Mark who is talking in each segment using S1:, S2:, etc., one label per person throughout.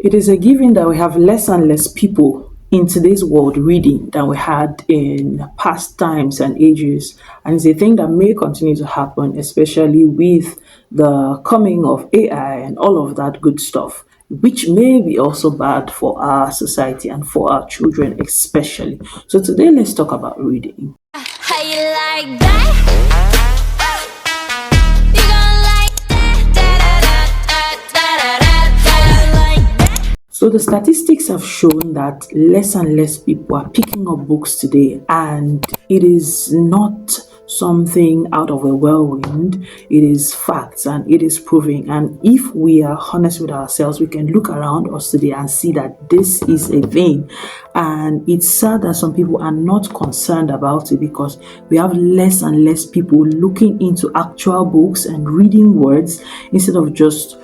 S1: It is a given that we have less and less people in today's world reading than we had in past times and ages. And it's a thing that may continue to happen, especially with the coming of AI and all of that good stuff, which may be also bad for our society and for our children, especially. So, today, let's talk about reading.
S2: How you like that? You gon' like that?
S1: So the statistics have shown that less and less people are picking up books today, and it is not something out of a whirlwind. It is facts and it is proving. And if we are honest with ourselves, we can look around us today and see that this is a thing. And it's sad that some people are not concerned about it because we have less and less people looking into actual books and reading words instead of just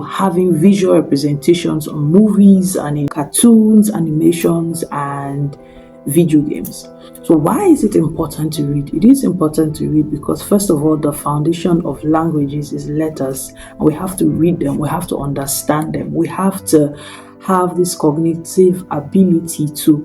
S1: having visual representations on movies and in cartoons, animations, and video games. So why is it important to read? It is important to read because, first of all, the foundation of languages is letters, and we have to read them, we have to understand them, we have to have this cognitive ability to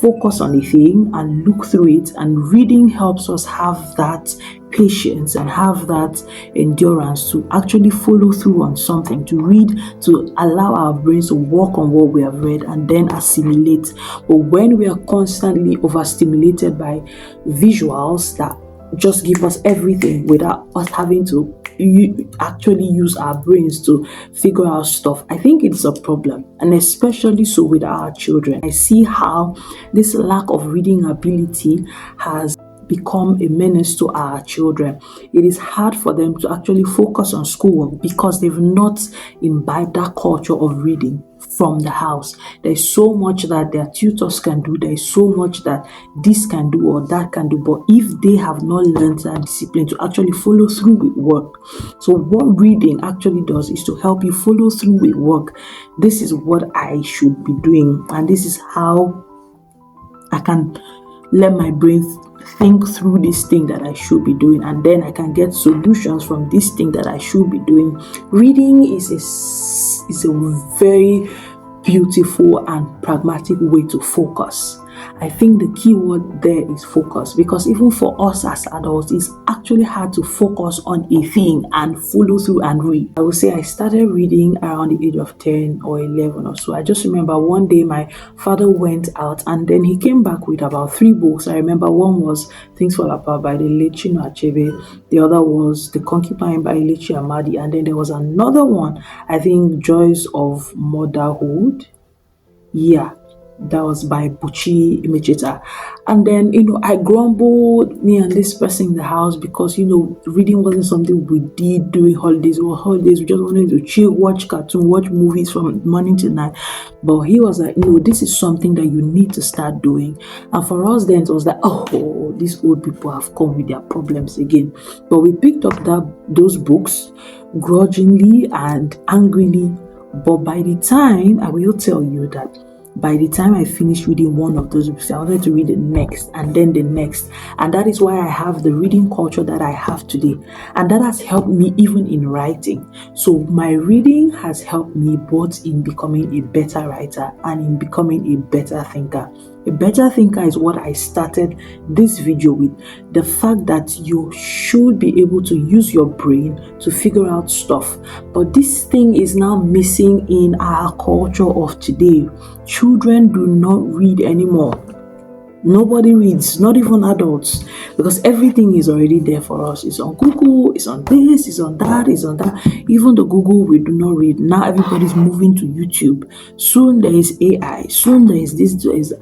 S1: focus on a thing and look through it, and reading helps us have that patience and have that endurance to actually follow through on something, to read, to allow our brains to work on what we have read and then assimilate. But when we are constantly overstimulated by visuals that just give us everything without us having to actually use our brains to figure out stuff, I think it's a problem, and especially so with our children. I see how this lack of reading ability has become a menace to our children. It is hard for them to actually focus on schoolwork because they've not imbibed that culture of reading from the house. There's so much that their tutors can do, there's so much that this can do or that can do, but if they have not learned that discipline to actually follow through with work. So what reading actually does is to help you follow through with work. This is what I should be doing, and this is how I can let my brain think through this thing that I should be doing, and then I can get solutions from this thing that I should be doing. Reading is a very beautiful and pragmatic way to focus. I think the key word there is focus, because even for us as adults, it's actually hard to focus on a thing and follow through and read. I would say I started reading around the age of 10 or 11 or so. I just remember one day my father went out and then he came back with about 3 books. I remember one was Things Fall Apart by the late Chinua Achebe. The other was The Concubine by Lechi Amadi. And then there was another one, I think Joys of Motherhood. Yeah, that was by Buchi Imecheta. And then, I grumbled, me and this person in the house, because, reading wasn't something we did during holidays. Or holidays, we just wanted to chill, watch cartoon, watch movies from morning to night. But he was like, no, this is something that you need to start doing. And for us then, it was like, oh, these old people have come with their problems again. But we picked up those books grudgingly and angrily. But by the time, I will tell you that by the time I finished reading one of those books, I wanted to read the next and then the next. And that is why I have the reading culture that I have today. And that has helped me even in writing. So my reading has helped me both in becoming a better writer and in becoming a better thinker. A better thinker is what I started this video with. The fact that you should be able to use your brain to figure out stuff. But this thing is now missing in our culture of today. Children do not read anymore. Nobody reads, not even adults, because everything is already there for us. It's on Google, it's on this, it's on that, it's on that. Even the Google we do not read. Now everybody's moving to YouTube. Soon there is AI. Soon there is this, there is that.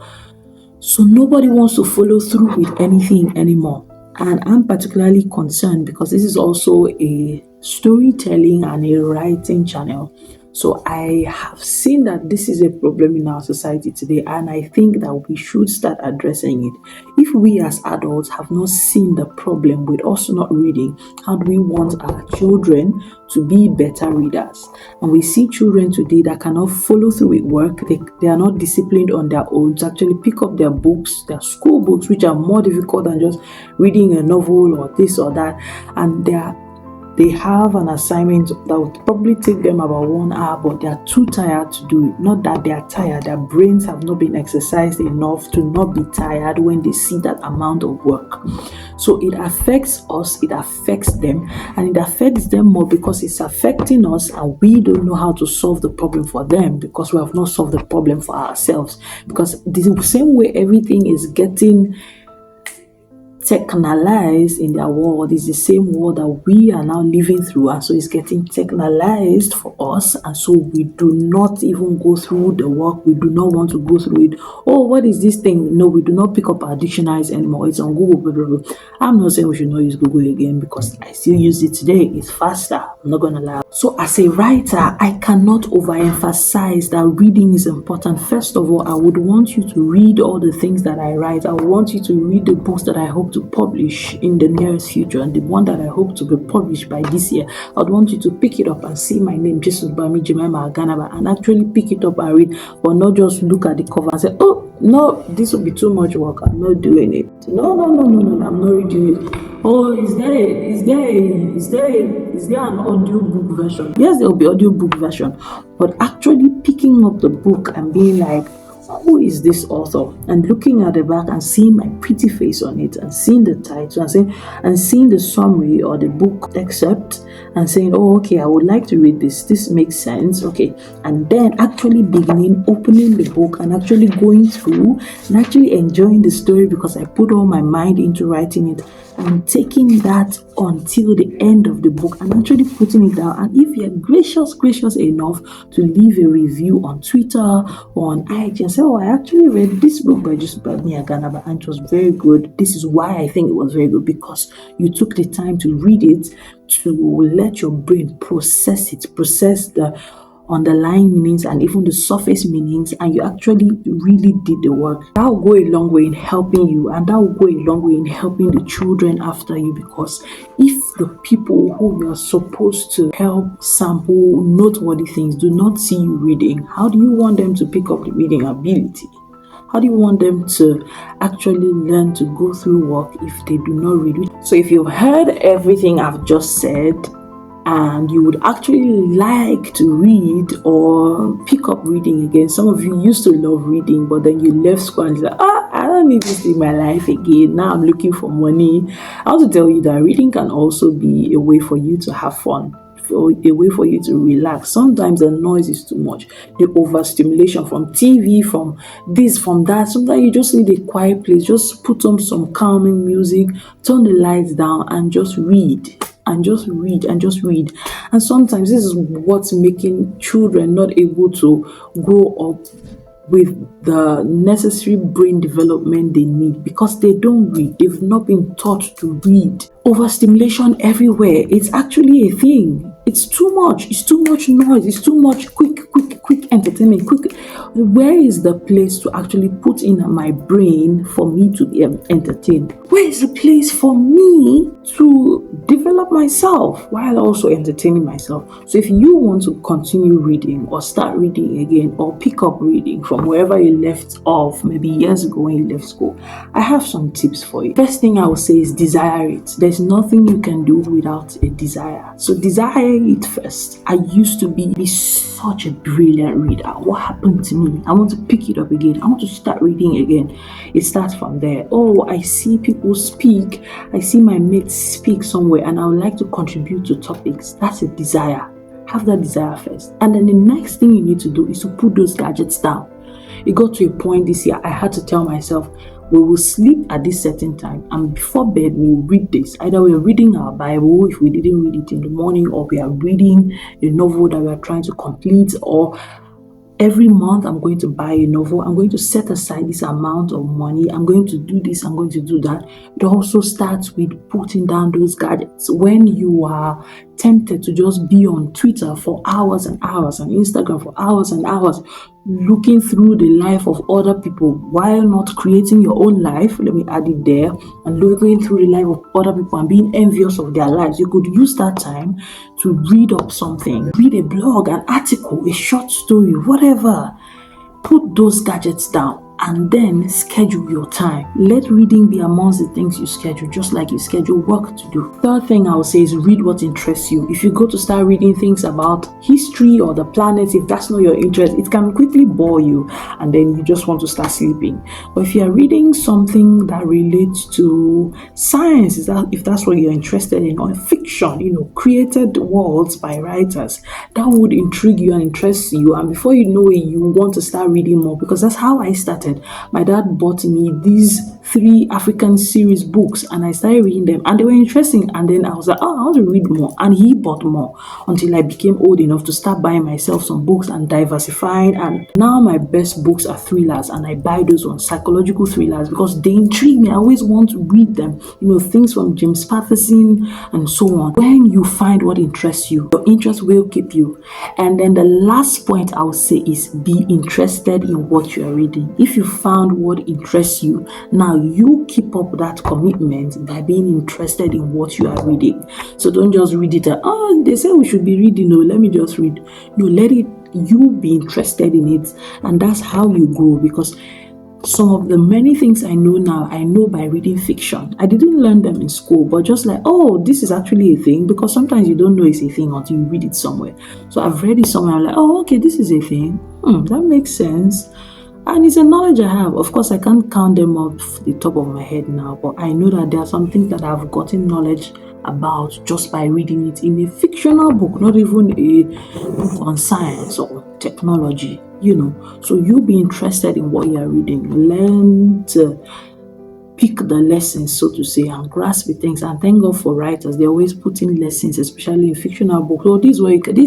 S1: So nobody wants to follow through with anything anymore. And I'm particularly concerned because this is also a storytelling and a writing channel. So I have seen that this is a problem in our society today, and I think that we should start addressing it. If we as adults have not seen the problem with us not reading, how do we want our children to be better readers? And we see children today that cannot follow through with work. They are not disciplined on their own to actually pick up their books, their school books, which are more difficult than just reading a novel or this or that. And they are they have an assignment that would probably take them about 1 hour, but they are too tired to do it. Not that they are tired, their brains have not been exercised enough to not be tired when they see that amount of work. So it affects us, it affects them, and it affects them more because it's affecting us and we don't know how to solve the problem for them because we have not solved the problem for ourselves. Because the same way everything is getting technalized in their world is the same world that we are now living through, and so it's getting technalized for us, and so we do not even go through the work. We do not want to go through it. Oh, what is this thing? No, we do not pick up our dictionaries anymore. It's on Google, blah, blah, blah. I'm not saying we should not use Google again because I still use it today. It's faster, I'm not gonna lie. So as a writer, I cannot overemphasize that reading is important. First of all, I would want you to read all the things that I write. I want you to read the books that I hope to publish in the nearest future, and the one that I hope to be published by this year. I'd want you to pick it up and see my name, Jesus Bami Jemima Aganaba, and actually pick it up and read, but not just look at the cover and say, oh no, this will be too much work, I'm not doing it. No, I'm not reading it. Oh, is there an audiobook version? Yes, there will be audiobook version, but actually picking up the book and being like, who is this author? And looking at the back and seeing my pretty face on it and seeing the title and seeing the summary or the book excerpt and saying, oh, okay, I would like to read this. This makes sense. Okay. And then actually opening the book and actually going through and actually enjoying the story because I put all my mind into writing it and taking that until the end of the book and actually putting it down. And if you're gracious enough to leave a review on Twitter or on IG and say, oh, I actually read this book by just Bami Aganaba and it was very good. This is why I think it was very good, because you took the time to read it, to let your brain process the underlying meanings and even the surface meanings, and you actually really did the work. That will go a long way in helping you, and that will go a long way in helping the children after you, because if the people who you are supposed to help sample noteworthy things do not see you reading, how do you want them to pick up the reading ability? How do you want them to actually learn to go through work if they do not read? So if you've heard everything I've just said, and you would actually like to read or pick up reading again. Some of you used to love reading, but then you left school and you're like, I don't need this in my life again. Now I'm looking for money. I want to tell you that reading can also be a way for you to have fun, a way for you to relax. Sometimes the noise is too much. The overstimulation from TV, from this, from that. Sometimes you just need a quiet place. Just put on some calming music, turn the lights down, and just read. And just read. And sometimes this is what's making children not able to grow up with the necessary brain development they need, because they don't read. They've not been taught to read. Overstimulation everywhere. It's actually a thing. It's too much. It's too much noise. It's too much quick entertainment. Where is the place to actually put in my brain for me to be entertained? Where is the place for me to develop myself while also entertaining myself? So if you want to continue reading or start reading again or pick up reading from wherever you left off, maybe years ago when you left school, I have some tips for you. First thing I will say is desire it. There's nothing you can do without a desire. So desire it first. I used to be such a brilliant reader. What happened to me? I want to pick it up again. I want to start reading again. It starts from there. Oh, I see people speak. I see my mates speak somewhere and I would like to contribute to topics. That's a desire. Have that desire first. And then the next thing you need to do is to put those gadgets down. It got to a point this year, I had to tell myself, we will sleep at this certain time, and before bed we will read this. Either we are reading our Bible if we didn't read it in the morning, or we are reading a novel that we are trying to complete, or every month I'm going to buy a novel. I'm going to set aside this amount of money. I'm going to do this. I'm going to do that. It also starts with putting down those gadgets. When you are tempted to just be on Twitter for hours and hours and Instagram for hours and hours, looking through the life of other people while not creating your own life, let me add it there, and looking through the life of other people and being envious of their lives, you could use that time to read up something, read a blog, an article, a short story, whatever. Put those gadgets down. and then schedule your time. Let reading be amongst the things you schedule, just like you schedule work to do. Third thing I would say is read what interests you. If you go to start reading things about history or the planets, if that's not your interest, it can quickly bore you and then you just want to start sleeping. But if you're reading something that relates to science, if that's what you're interested in, or fiction, created worlds by writers, that would intrigue you and interest you. And before you know it, you want to start reading more, because that's how I started. My dad bought me these 3 African series books and I started reading them and they were interesting. And then I was like, I want to read more. And he bought more until I became old enough to start buying myself some books and diversifying. And now my best books are thrillers, and I buy those ones, psychological thrillers, because they intrigue me. I always want to read them, things from James Patterson and so on. When you find what interests you, your interest will keep you. And then the last point I would say is be interested in what you are reading. If you found what interests you, now you keep up that commitment by being interested in what you are reading. So don't just read it. They say we should be reading. No, let me just read. No, let you be interested in it, and that's how you grow. Because some of the many things I know now, I know by reading fiction. I didn't learn them in school, but just like, this is actually a thing, because sometimes you don't know it's a thing until you read it somewhere. So I've read it somewhere, I'm like, okay, this is a thing. That makes sense. And it's a knowledge I have. Of course, I can't count them off the top of my head now, but I know that there are some things that I've gotten knowledge about just by reading it in a fictional book, not even a book on science or technology, So you'll be interested in what you're reading. Learn to pick the lessons, so to say, and grasp the things. And thank God for writers. They always put in lessons, especially in fictional books. So this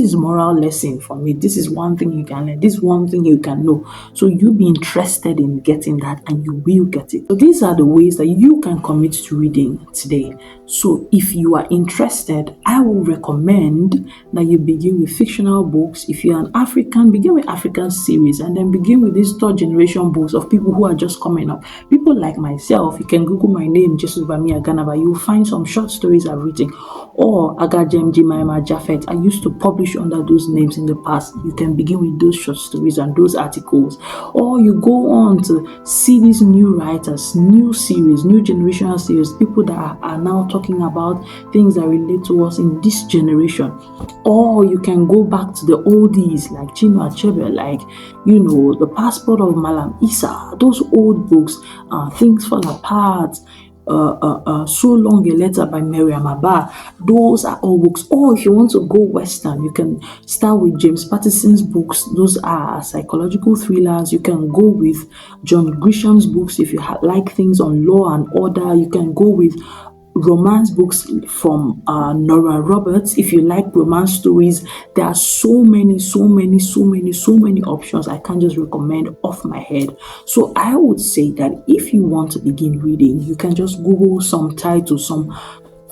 S1: is moral lesson for me. This is one thing you can learn. This is one thing you can know. So you'll be interested in getting that, and you will get it. So these are the ways that you can commit to reading today. So if you are interested, I will recommend that you begin with fictional books. If you're an African, begin with African series, and then begin with these third generation books of people who are just coming up. People like myself. You can Google my name, Jesus Bami Aganaba. You will find some short stories I've written. Or Agajem Jimaima Jafet. I used to publish under those names in the past. You can begin with those short stories and those articles. Or you go on to see these new writers, new series, new generational series, people that are now talking about things that relate to us in this generation. Or you can go back to the oldies like Chinua Achebe, like, The Passport of Malam Isa, those old books, Things Fall Apart, So Long a Letter by Miriam Abba. Those are all books. Or if you want to go Western, you can start with James Patterson's books. Those are psychological thrillers. You can go with John Grisham's books if you like things on law and order. You can go with romance books from Nora Roberts. If you like romance stories, there are so many options I can't just recommend off my head. So I would say that if you want to begin reading, you can just Google some titles, some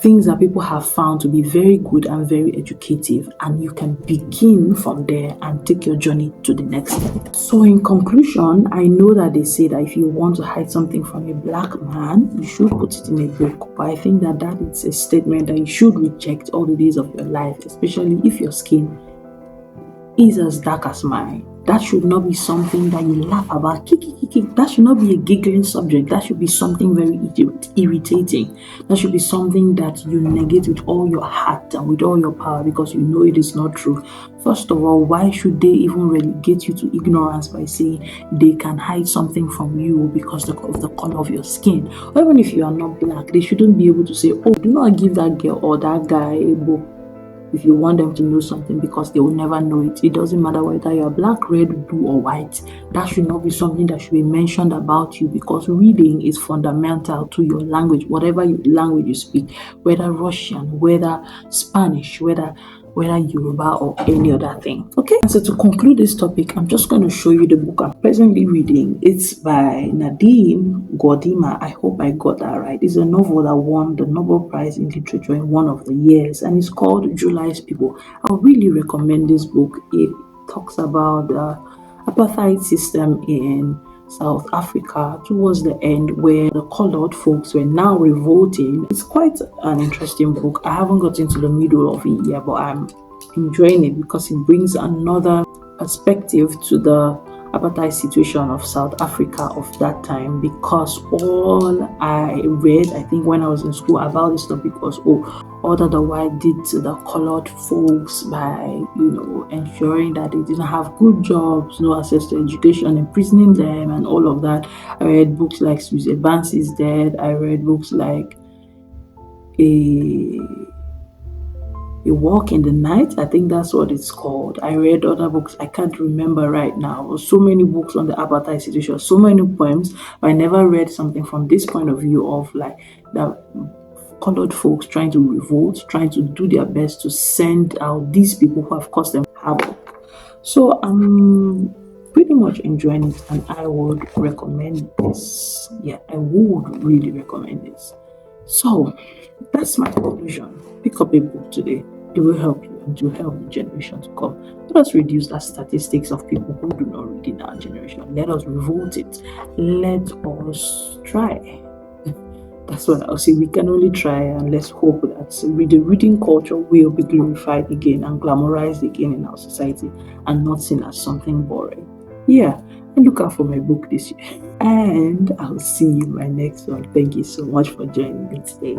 S1: things that people have found to be very good and very educative, and you can begin from there and take your journey to the next step. So in conclusion, I know that they say that if you want to hide something from a black man, you should put it in a book, but I think that is a statement that you should reject all the days of your life, especially if your skin is as dark as mine. That should not be something that you laugh about. That should not be a giggling subject. That should be something very irritating. That should be something that you negate with all your heart and with all your power, because you know it is not true. First of all, why should they even relegate you to ignorance by saying they can hide something from you because of the color of your skin? Or even if you are not black, they shouldn't be able to say, do not give that girl or that guy a book if you want them to know something, because they will never know it. It doesn't matter whether you're black, red, blue, or white. That should not be something that should be mentioned about you, because reading is fundamental to your language, whatever language you speak, whether Russian, whether Spanish, whether Yoruba or any other thing. Okay, and so to conclude this topic, I'm just going to show you the book I'm presently reading. It's by Nadim Godima. I hope I got that right. It's a novel that won the Nobel Prize in Literature in one of the years, and it's called July's People. I really recommend this book. It talks about the apartheid system in South Africa towards the end, where the colored folks were now revolting. It's quite an interesting book. I haven't got into the middle of it yet, but I'm enjoying it because it brings another perspective to the apartheid situation of South Africa of that time, because all I read, I think when I was in school about this topic was, all that the white did to the colored folks by, ensuring that they didn't have good jobs, no access to education, imprisoning them and all of that. I read books like Susan Banks's Dead. I read books like a Walk in the Night. I think that's what it's called. I read other books. I can't remember right now. So many books on the apartheid situation, so many poems, but I never read something from this point of view of like the colored folks trying to revolt, trying to do their best to send out these people who have caused them havoc. So I'm pretty much enjoying it, and I would recommend this. Yeah, I would really recommend this. So that's my conclusion. Pick up a book today. It will help you and it will help the generation to come. Let us reduce the statistics of people who do not read in our generation. Let us revolt it. Let us try. That's what I'll say. We can only try, and let's hope that the reading culture will be glorified again and glamorized again in our society and not seen as something boring. Yeah, I look out for my book this year. And I'll see you in my next one. Thank you so much for joining me today.